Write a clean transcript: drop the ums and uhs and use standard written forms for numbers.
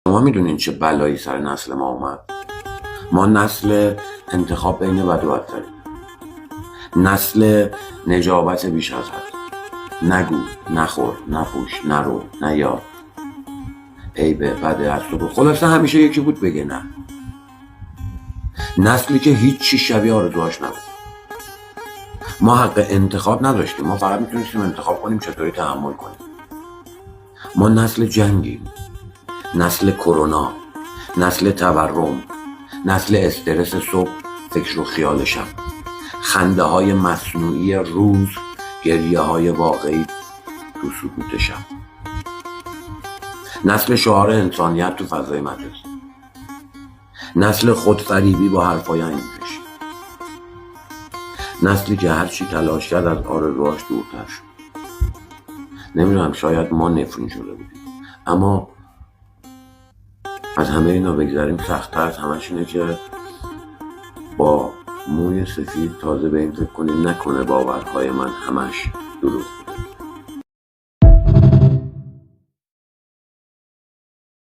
شما میدونین چه بلایی سر نسل ما اومد؟ ما نسل انتخاب بین بد و بدتریم، نسل نجابت بیش از حد، نگو، نخور، نپوش، نرو، نیار، عیبه، بده، از تو خلاصه همیشه یکی بود بگه نه. نسلی که هیچی شبیه آرزوهاش نبود. ما حق انتخاب نداشتیم، ما فقط میتونستیم انتخاب کنیم چطوری تحمل کنیم. ما نسل جنگیم، نسل کرونا، نسل تورم، نسل استرس صبح، فکر و خیال شب، خنده های مصنوعی روز، گریه های واقعی تو سکوت شب، نسل شعار انسانیت تو فضای مجازی، نسل خودفریبی با حرفای انگیزشی، نسلی که هرچی تلاش کرد از آرزوهاش دورتر شد. نمیدونم، شاید ما نفرین شده بودیم، اما از همه اینا بگذاریم سخت‌تر از همش اینه که با موی سفید تازه به این فکر کنیم نکنه باورهای من همش دروغ بوده.